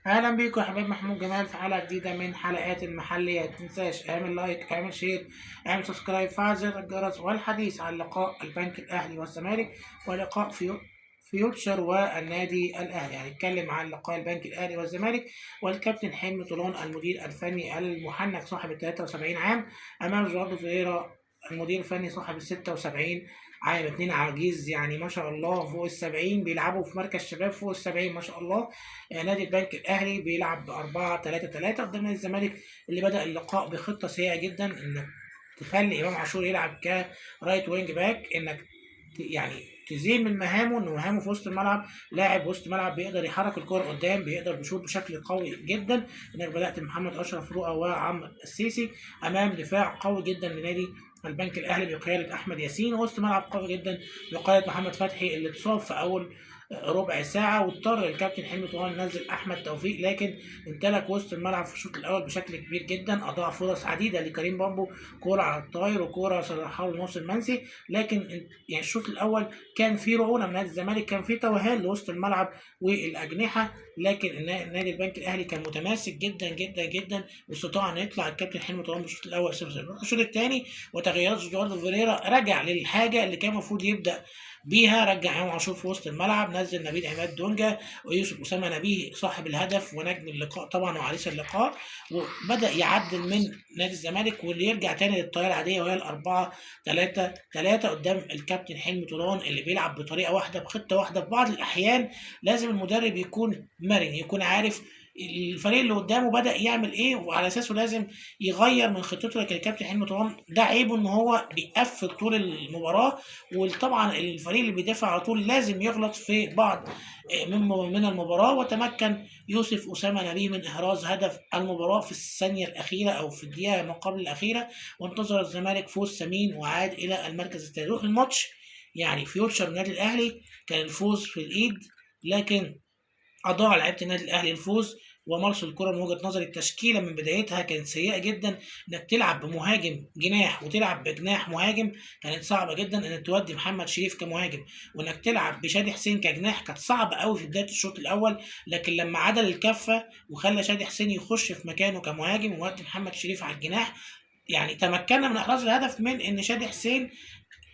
اهلا بيكم يا حبايب محمود جمال في حلقه جديده من حلقات المحليه. متنساش اعمل لايك، اعمل شير، اعمل سبسكرايب، فعل زر الجرس. والحديث عن لقاء البنك الاهلي والزمالك ولقاء فيوتشر والنادي الاهلي. هنتكلم عن لقاء البنك الاهلي والزمالك والكابتن حلمي طولان المدير الفني المحنك صاحب ال 73 عام امام جوردو فييرا المدير الفني صاحب ال 76 عام. اتنين عواجيز يعني ما شاء الله فوق ال70، بيلعبوا في مركز شباب فوق ال70 ما شاء الله. نادي البنك الاهلي بيلعب ب 4-3-3 قدام نادي الزمالك اللي بدأ اللقاء بخطه سيئه جدا، انك تخلي امام عاشور يلعب كرايت وينج باك، انك يعني تزيل من مهامه، ان مهامه في وسط الملعب لاعب وسط ملعب بيقدر يحرك الكره قدام، بيقدر بيشوط بشكل قوي جدا. انك بدات محمد اشرف رؤى وعمرو السيسي امام دفاع قوي جدا لنادي البنك الاهلي بقياده احمد ياسين، وسط ملعب قوي جدا بقياده محمد فتحي اللي اتصاب في اول ربع ساعه، واضطر الكابتن حلمي طولان ينزل احمد توفيق، لكن امتلك وسط الملعب في الشوط الاول بشكل كبير جدا. اضاع فرص عديده لكريم بامبو، كوره على الطاير وكوره صلحها له ناصر منسي، لكن يعني الشوط الاول كان في رعونه من نادي الزمالك، كان في توهان لوسط الملعب والاجنحه، لكن نادي البنك الاهلي كان متماسك جدا جدا جدا، واستطاع ان يطلع الكابتن حلمي طولان بالشوط الاول 0-0. الشوط الثاني وتغييرات جواردو فيريرا رجع للحاجه اللي كان المفروض يبدا بيها، رجع امام عاشور في وسط الملعب، نزل نبيل عماد دونجا ويوسف اسامه نبيه صاحب الهدف ونجم اللقاء طبعا وعريس اللقاء، وبدا يعدل من نادي الزمالك واللي يرجع تاني للطريقه العاديه وهي ال4-3-3 قدام الكابتن حلمي طولان اللي بيلعب بطريقه واحده بخطه واحده. في بعض الاحيان لازم المدرب يكون مرن، يكون عارف الفريق اللي قدامه بدأ يعمل ايه وعلى اساسه لازم يغير من خطته. لكن الكابتن حلمي طولان ده عيبه ان هو بيقفل طول المباراه، وطبعا الفريق اللي بيدافع على طول لازم يغلط في بعض من المباراه. وتمكن يوسف اسامه نبيه من احراز هدف المباراه في الثانيه الاخيره او في الدقيقه ما قبل الاخيره، وانتظر الزمالك فوز ثمين وعاد الى المركز الثاني. روح الماتش يعني فيوتشر النادي الاهلي كان الفوز في الايد، لكن أضاع لعيبة النادي الأهلي الفوز ومارسوا الكرة. من وجهة نظري التشكيلة من بدايتها كانت سيئة جدا، إنك تلعب بمهاجم جناح وتلعب بجناح مهاجم كانت صعبة جدا، إنك تودي محمد شريف كمهاجم وإنك تلعب بشادي حسين كجناح كانت صعبة قوي في بداية الشوط الأول. لكن لما عدل الكفة وخلى شادي حسين يخش في مكانه كمهاجم وودي محمد شريف على الجناح، يعني تمكنا من إحراز الهدف من إن شادي حسين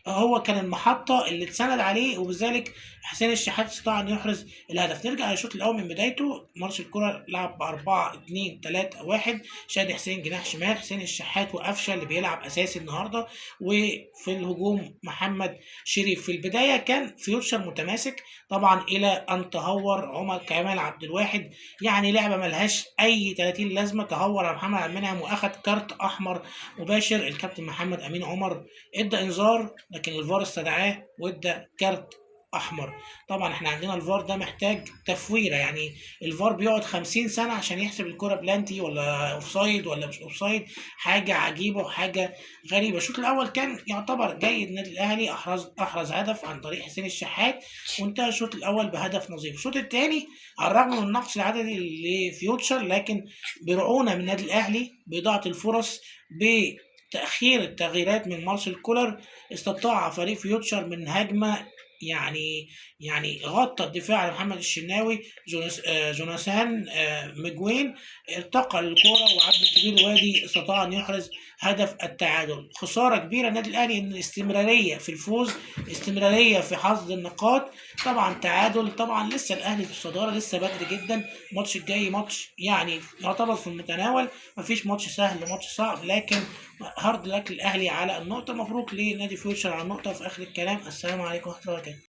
هو كان المحطة اللي اتسند عليه، وبذلك حسين الشحات استطاع أن يحرز الهدف. نرجع للشوط الأول من بدايته. مارس الكرة لعب ب4-2-3-1، شادي حسين جناح شمال، حسين الشحات وقفشة اللي بيلعب أساسي النهاردة، وفي الهجوم محمد شريف. في البداية كان فيوتشر متماسك طبعا إلى أن تهور عمر كمال عبد الواحد، يعني لعبة ملهاش أي 30 لازمة. تهور على محمد عبد المنعم وأخد كارت أحمر مباشر. الكابتن محمد أمين عمر ادى انذار، لكن الفار استدعاه وادى كارت احمر. طبعا احنا عندنا الفار ده محتاج تفويره، يعني الفار بيقعد 50 سنه عشان يحسب الكره بلانتي ولا اوفسايد ولا مش اوفسايد. حاجه عجيبه وحاجه غريبه. الشوط الاول كان يعتبر جيد، النادي الاهلي احرز هدف عن طريق حسين الشحات وانتهى الشوط الاول بهدف نظيف. الشوط الثاني على الرغم من النقص العددي لفيوتشر، لكن برعونه من النادي الاهلي بإضاعة الفرص بتأخير التغييرات من مارسيل كولر، استطاع فريق فيوتشر من هجمة يعني غطى الدفاع على محمد الشناوي. جوناثان مجوين ارتقى الكرة وعبد الكبير الوادي استطاع ان يحرز هدف التعادل. خسارة كبيرة النادي الاهلي ان الاستمرارية في الفوز، استمرارية في حصد النقاط. طبعا تعادل، طبعا لسه الاهلي في الصدارة، لسه بدري جدا. الماتش الجاي ماتش يعني يعتبر في المتناول، مفيش ماتش سهل وماتش صعب، لكن هارد لك الاهلي على النقطة. مبروك لنادي فيوتشر على النقطة في اخر الكلام. السلام عليكم ورحمة الله وبركاته.